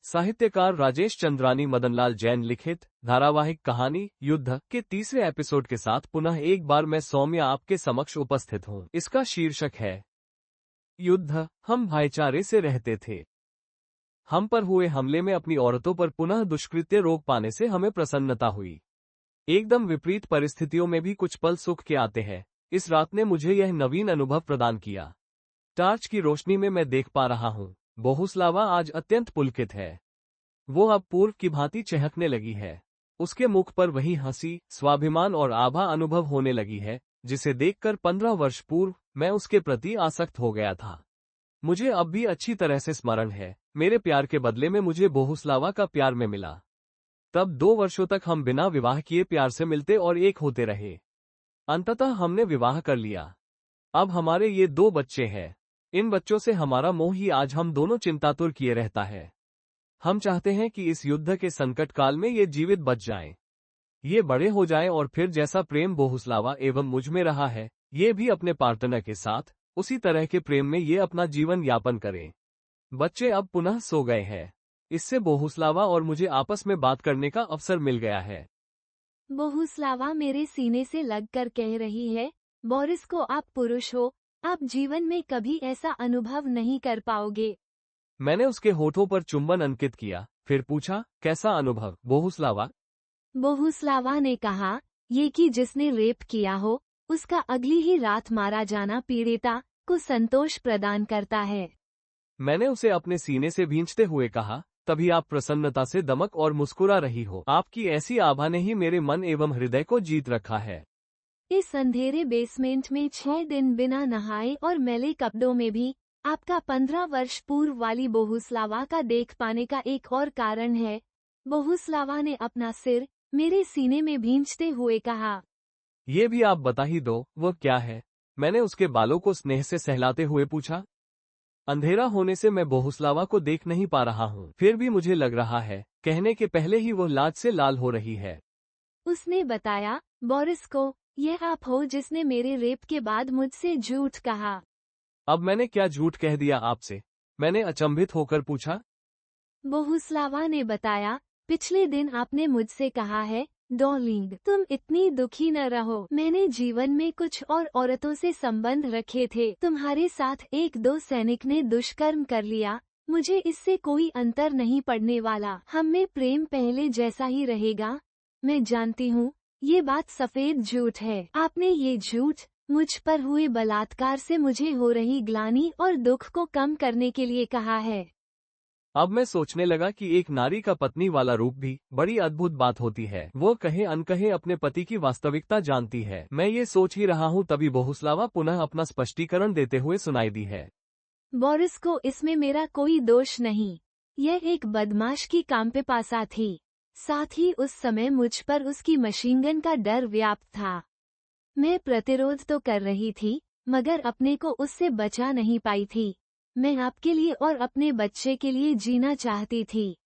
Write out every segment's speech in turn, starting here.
साहित्यकार राजेश चंद्रानी मदनलाल जैन लिखित धारावाहिक कहानी युद्ध के तीसरे एपिसोड के साथ पुनः एक बार मैं सौम्या आपके समक्ष उपस्थित हूँ। इसका शीर्षक है युद्ध। हम भाईचारे से रहते थे। हम पर हुए हमले में अपनी औरतों पर पुनः दुष्कृत्य रोक पाने से हमें प्रसन्नता हुई। एकदम विपरीत परिस्थितियों में भी कुछ पल सुख के आते हैं। इस रात ने मुझे यह नवीन अनुभव प्रदान किया। टार्च की रोशनी में मैं देख पा रहा हूँ, बोहुस्लावा आज अत्यंत पुलकित है। वो अब पूर्व की भांति चहकने लगी है। उसके मुख पर वही हंसी, स्वाभिमान और आभा अनुभव होने लगी है जिसे देखकर 15 वर्ष पूर्व मैं उसके प्रति आसक्त हो गया था। मुझे अब भी अच्छी तरह से स्मरण है, मेरे प्यार के बदले में मुझे बोहुस्लावा का प्यार में मिला। तब 2 वर्षों तक हम बिना विवाह किए प्यार से मिलते और एक होते रहे। अंततः हमने विवाह कर लिया। अब हमारे ये 2 बच्चे हैं। इन बच्चों से हमारा मोह ही आज हम दोनों चिंतातुर किए रहता है। हम चाहते हैं कि इस युद्ध के संकट काल में ये जीवित बच जाएं। ये बड़े हो जाएं और फिर जैसा प्रेम बोहुस्लावा एवं मुझ में रहा है, ये भी अपने पार्टनर के साथ उसी तरह के प्रेम में ये अपना जीवन यापन करें। बच्चे अब पुनः सो गए हैं। इससे बोहुस्लावा और मुझे आपस में बात करने का अवसर मिल गया है। बोहुस्लावा मेरे सीने से लगकर कह रही है, बोरिस को आप पुरुष हो, आप जीवन में कभी ऐसा अनुभव नहीं कर पाओगे। मैंने उसके होठों पर चुंबन अंकित किया, फिर पूछा, कैसा अनुभव बोहुस्लावा? बोहुस्लावा ने कहा, ये कि जिसने रेप किया हो, उसका अगली ही रात मारा जाना पीड़िता को संतोष प्रदान करता है। मैंने उसे अपने सीने से भींचते हुए कहा, तभी आप प्रसन्नता से दमक और मुस्कुरा रही हो। आपकी ऐसी आभा ने ही मेरे मन एवं हृदय को जीत रखा है। इस अंधेरे बेसमेंट में 6 दिन बिना नहाए और मैले कपड़ों में भी आपका 15 वर्ष पूर्व वाली बोहुस्लावा का देख पाने का एक और कारण है। बोहुस्लावा ने अपना सिर मेरे सीने में भींचते हुए कहा। ये भी आप बता ही दो, वो क्या है? मैंने उसके बालों को स्नेह से सहलाते हुए पूछा। अंधेरा होने से मैं बोहुस्लावा को देख नहीं पा रहा हूँ, फिर भी मुझे लग रहा है, कहने के पहले ही वो लाज से लाल हो रही है। उसने बताया, बोरिस को, यह आप हो जिसने मेरे रेप के बाद मुझसे झूठ कहा। अब मैंने क्या झूठ कह दिया आपसे? मैंने अचंभित होकर पूछा। बोहुस्लावा ने बताया, पिछले दिन आपने मुझसे कहा है, डार्लिंग, तुम इतनी दुखी न रहो। मैंने जीवन में कुछ और औरतों से संबंध रखे थे। तुम्हारे साथ 1-2 सैनिक ने दुष्कर्म कर लिया। मुझे इससे कोई अंतर नहीं पड़ने वाला। हम में प्रेम पहले जैसा ही रहेगा। मैं जानती हूँ, ये बात सफेद झूठ है। आपने ये झूठ मुझ पर हुए बलात्कार से मुझे हो रही ग्लानि और दुख को कम करने के लिए कहा है। अब मैं सोचने लगा कि एक नारी का पत्नी वाला रूप भी बड़ी अद्भुत बात होती है। वो कहे अनकहे अपने पति की वास्तविकता जानती है। मैं ये सोच ही रहा हूँ तभी बोहुस्लावा पुनः अपना स्पष्टीकरण देते हुए सुनाई दी है। बोरिस को इसमें मेरा कोई दोष नहीं। यह एक बदमाश की कामपेपासा थी। साथ ही उस समय मुझ पर उसकी मशीनगन का डर व्याप्त था। मैं प्रतिरोध तो कर रही थी, मगर अपने को उससे बचा नहीं पाई थी। मैं आपके लिए और अपने बच्चे के लिए जीना चाहती थी।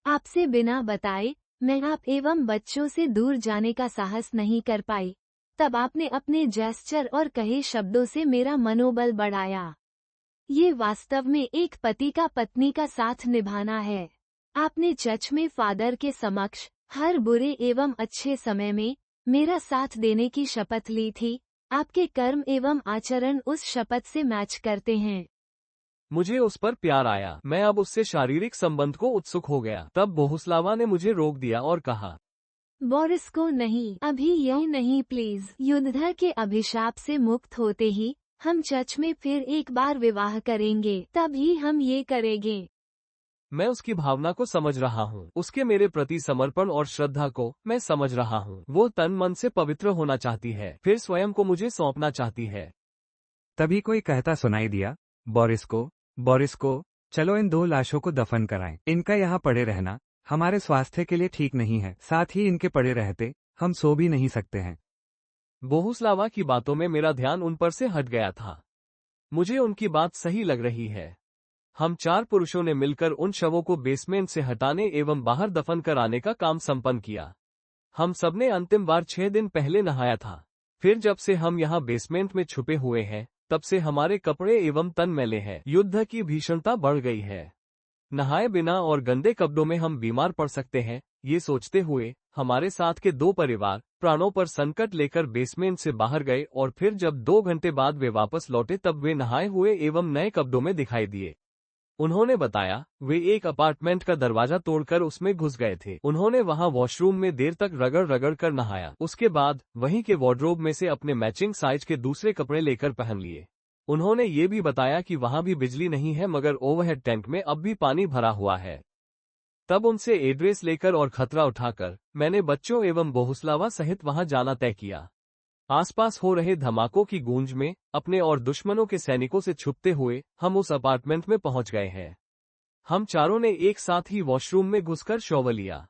आपसे बिना बताए मैं आप एवं बच्चों से दूर जाने का साहस नहीं कर पाई। तब आपने अपने जेस्चर और कहे शब्दों से मेरा मनोबल बढ़ाया। ये वास्तव में एक पति का पत्नी का साथ निभाना है। आपने चर्च में फादर के समक्ष हर बुरे एवं अच्छे समय में मेरा साथ देने की शपथ ली थी। आपके कर्म एवं आचरण उस शपथ से मैच करते हैं। मुझे उस पर प्यार आया। मैं अब उससे शारीरिक संबंध को उत्सुक हो गया। तब बोहुस्लावा ने मुझे रोक दिया और कहा, बोरिस को नहीं, अभी यह नहीं प्लीज। युद्ध के अभिशाप से मुक्त होते ही हम चर्च में फिर एक बार विवाह करेंगे, तभी हम ये करेंगे। मैं उसकी भावना को समझ रहा हूँ। उसके मेरे प्रति समर्पण और श्रद्धा को मैं समझ रहा हूँ। वो तन मन से पवित्र होना चाहती है, फिर स्वयं को मुझे सौंपना चाहती है। तभी कोई कहता सुनाई दिया, बोरिस को, चलो इन 2 लाशों को दफन कराएं। इनका यहाँ पड़े रहना हमारे स्वास्थ्य के लिए ठीक नहीं है। साथ ही इनके पड़े रहते हम सो भी नहीं सकते हैं। बोहुस्लावा की बातों में मेरा ध्यान उन पर से हट गया था। मुझे उनकी बात सही लग रही है। हम 4 पुरुषों ने मिलकर उन शवों को बेसमेंट से हटाने एवं बाहर दफन कराने का काम संपन्न किया। हम सबने अंतिम बार 6 दिन पहले नहाया था। फिर जब से हम यहाँ बेसमेंट में छुपे हुए हैं, तब से हमारे कपड़े एवं तन मैले हैं। युद्ध की भीषणता बढ़ गई है। नहाए बिना और गंदे कपड़ों में हम बीमार पड़ सकते हैं। ये सोचते हुए हमारे साथ के 2 परिवार प्राणों पर संकट लेकर बेसमेंट से बाहर गए और फिर जब 2 घंटे बाद वे वापस लौटे तब वे नहाए हुए एवं नए कपड़ों में दिखाई दिए। उन्होंने बताया वे एक अपार्टमेंट का दरवाजा तोड़कर उसमें घुस गए थे। उन्होंने वहां वॉशरूम में देर तक रगड़ रगड़ कर नहाया। उसके बाद वहीं के वार्डरोब में से अपने मैचिंग साइज के दूसरे कपड़े लेकर पहन लिए। उन्होंने ये भी बताया कि वहां भी बिजली नहीं है मगर ओवरहेड टैंक में अब भी पानी भरा हुआ है। तब उनसे एड्रेस लेकर और खतरा उठाकर मैंने बच्चों एवं बोहुस्लावा सहित वहां जाना तय किया। आसपास हो रहे धमाकों की गूंज में अपने और दुश्मनों के सैनिकों से छुपते हुए हम उस अपार्टमेंट में पहुंच गए हैं। हम चारों ने एक साथ ही वॉशरूम में घुसकर शॉवर लिया।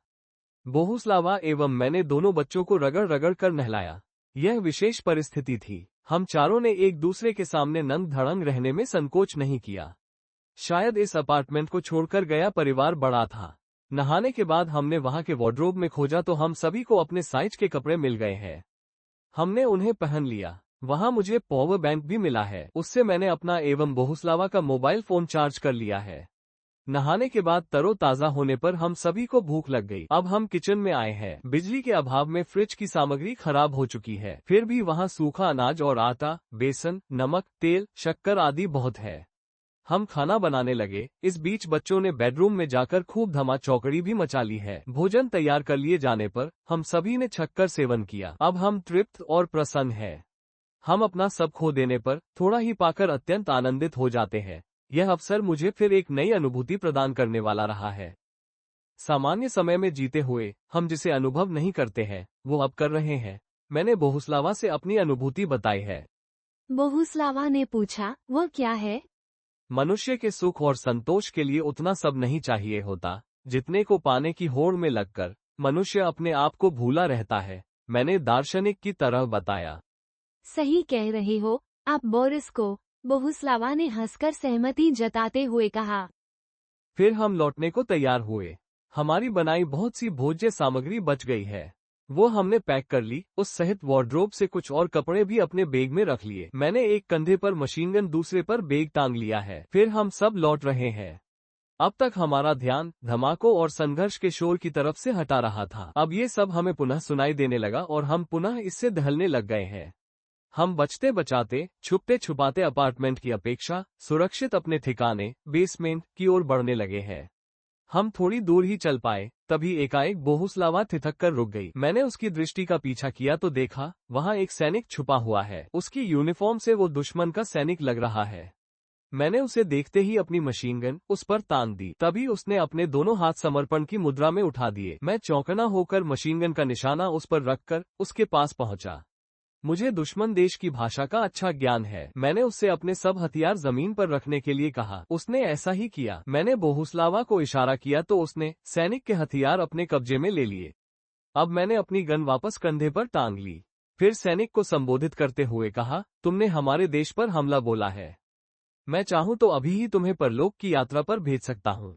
बोहुस्लावा एवं मैंने दोनों बच्चों को रगड़ रगड़ कर नहलाया। यह विशेष परिस्थिति थी। हम चारों ने एक दूसरे के सामने नंग धड़ंग रहने में संकोच नहीं किया। शायद इस अपार्टमेंट को छोड़कर गया परिवार बड़ा था। नहाने के बाद हमने वहां के वार्डरोब में खोजा तो हम सभी को अपने साइज के कपड़े मिल गए हैं। हमने उन्हें पहन लिया। वहां मुझे पावर बैंक भी मिला है। उससे मैंने अपना एवं बोहुस्लावा का मोबाइल फोन चार्ज कर लिया है। नहाने के बाद तरोताजा होने पर हम सभी को भूख लग गई। अब हम किचन में आए हैं। बिजली के अभाव में फ्रिज की सामग्री खराब हो चुकी है। फिर भी वहां सूखा अनाज और आटा, बेसन, नमक, तेल, शक्कर आदि बहुत है। हम खाना बनाने लगे। इस बीच बच्चों ने बेडरूम में जाकर खूब धमा चौकड़ी भी मचा ली है। भोजन तैयार कर लिए जाने पर हम सभी ने छक्कर सेवन किया। अब हम तृप्त और प्रसन्न हैं। हम अपना सब खो देने पर थोड़ा ही पाकर अत्यंत आनंदित हो जाते हैं। यह अवसर मुझे फिर एक नई अनुभूति प्रदान करने वाला रहा है। सामान्य समय में जीते हुए हम जिसे अनुभव नहीं करते हैं वो अब कर रहे हैं। मैंने बोहुस्लावा से अपनी अनुभूति बताई है। बोहुस्लावा ने पूछा, वो क्या है? मनुष्य के सुख और संतोष के लिए उतना सब नहीं चाहिए होता जितने को पाने की होड़ में लगकर मनुष्य अपने आप को भूला रहता है। मैंने दार्शनिक की तरह बताया। सही कह रहे हो आप बोरिस को, बोहुस्लावा ने हंसकर सहमति जताते हुए कहा। फिर हम लौटने को तैयार हुए। हमारी बनाई बहुत सी भोज्य सामग्री बच गई है। वो हमने पैक कर ली। उस सहित वार्डरोब से कुछ और कपड़े भी अपने बेग में रख लिए। मैंने एक कंधे पर मशीनगन दूसरे पर बेग टांग लिया है। फिर हम सब लौट रहे हैं। अब तक हमारा ध्यान धमाकों और संघर्ष के शोर की तरफ से हटा रहा था। अब ये सब हमें पुनः सुनाई देने लगा और हम पुनः इससे दहलने लग गए हैं। हम बचते बचाते, छुपते छुपाते अपार्टमेंट की अपेक्षा सुरक्षित अपने ठिकाने बेसमेंट की ओर बढ़ने लगे हैं। हम थोड़ी दूर ही चल पाए तभी एकाएक बोहुस्लावा थिथक कर रुक गई। मैंने उसकी दृष्टि का पीछा किया तो देखा वहां एक सैनिक छुपा हुआ है। उसकी यूनिफॉर्म से वो दुश्मन का सैनिक लग रहा है। मैंने उसे देखते ही अपनी मशीनगन उस पर तान दी। तभी उसने अपने दोनों हाथ समर्पण की मुद्रा में उठा दिए। मैं चौंकना होकर मशीनगन का निशाना उस पर रखकर उसके पास पहुंचा। मुझे दुश्मन देश की भाषा का अच्छा ज्ञान है। मैंने उससे अपने सब हथियार जमीन पर रखने के लिए कहा। उसने ऐसा ही किया। मैंने बोहुस्लावा को इशारा किया तो उसने सैनिक के हथियार अपने कब्जे में ले लिए। अब मैंने अपनी गन वापस कंधे पर टांग ली। फिर सैनिक को संबोधित करते हुए कहा, तुमने हमारे देश पर हमला बोला है। मैं चाहूं तो अभी ही तुम्हें परलोक की यात्रा पर भेज सकता हूं।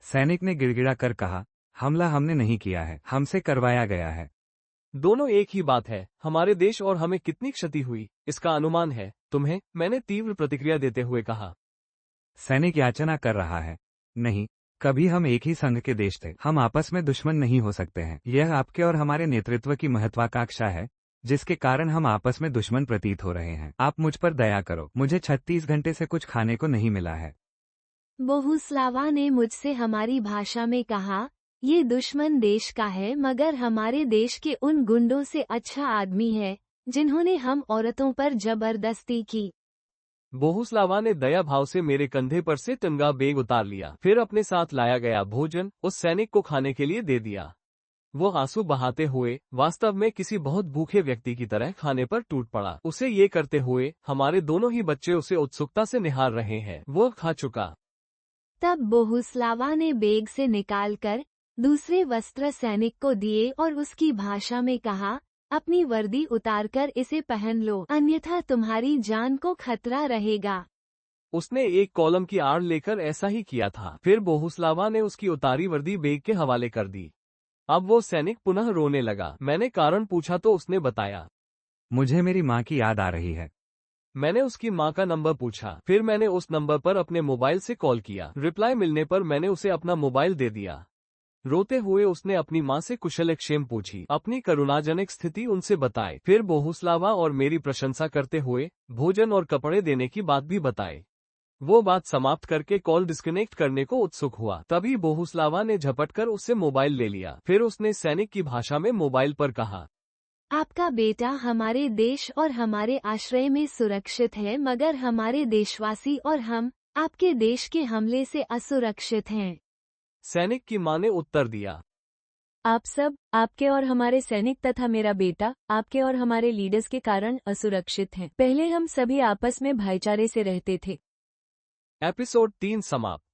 सैनिक ने गिड़गिड़ा कर कहा, हमला हमने नहीं किया है, हमसे करवाया गया है। दोनों एक ही बात है। हमारे देश और हमें कितनी क्षति हुई इसका अनुमान है तुम्हें, मैंने तीव्र प्रतिक्रिया देते हुए कहा। सैनिक याचना कर रहा है, नहीं, कभी हम एक ही संघ के देश थे। हम आपस में दुश्मन नहीं हो सकते हैं। यह आपके और हमारे नेतृत्व की महत्वाकांक्षा है जिसके कारण हम आपस में दुश्मन प्रतीत हो रहे हैं। आप मुझ पर दया करो। मुझे 36 घंटे से कुछ खाने को नहीं मिला है। बोहुस्लावा ने मुझसे हमारी भाषा में कहा, ये दुश्मन देश का है मगर हमारे देश के उन गुंडों से अच्छा आदमी है जिन्होंने हम औरतों पर जबरदस्ती की। बोहुस्लावा ने दया भाव से मेरे कंधे पर से टंगा बेग उतार लिया। फिर अपने साथ लाया गया भोजन उस सैनिक को खाने के लिए दे दिया। वो आंसू बहाते हुए वास्तव में किसी बहुत भूखे व्यक्ति की तरह खाने पर टूट पड़ा। उसे ये करते हुए हमारे दोनों ही बच्चे उसे उत्सुकता से निहार रहे हैं। वो खा चुका। तब बोहुस्लावा ने बेग से निकालकर दूसरे वस्त्र सैनिक को दिए और उसकी भाषा में कहा, अपनी वर्दी उतारकर इसे पहन लो, अन्यथा तुम्हारी जान को खतरा रहेगा। उसने एक कॉलम की आड़ लेकर ऐसा ही किया था। फिर बोहुस्लावा ने उसकी उतारी वर्दी बेग के हवाले कर दी। अब वो सैनिक पुनः रोने लगा। मैंने कारण पूछा तो उसने बताया, मुझे मेरी माँ की याद आ रही है। मैंने उसकी माँ का नंबर पूछा, फिर मैंने उस नंबर पर अपने मोबाइल से कॉल किया। रिप्लाई मिलने पर मैंने उसे अपना मोबाइल दे दिया। रोते हुए उसने अपनी माँ से कुशलक्षेम पूछी, अपनी करुणाजनक स्थिति उनसे बताए, फिर बोहुस्लावा और मेरी प्रशंसा करते हुए भोजन और कपड़े देने की बात भी बताए। वो बात समाप्त करके कॉल डिस्कनेक्ट करने को उत्सुक हुआ। तभी बोहुस्लावा ने झपटकर उससे मोबाइल ले लिया। फिर उसने सैनिक की भाषा में मोबाइल पर कहा, आपका बेटा हमारे देश और हमारे आश्रय में सुरक्षित है, मगर हमारे देशवासी और हम आपके देश के हमले से असुरक्षित हैं। सैनिक की माँ ने उत्तर दिया, आप सब, आपके और हमारे सैनिक तथा मेरा बेटा, आपके और हमारे लीडर्स के कारण असुरक्षित हैं। पहले हम सभी आपस में भाईचारे से रहते थे। एपिसोड 3 समाप्त।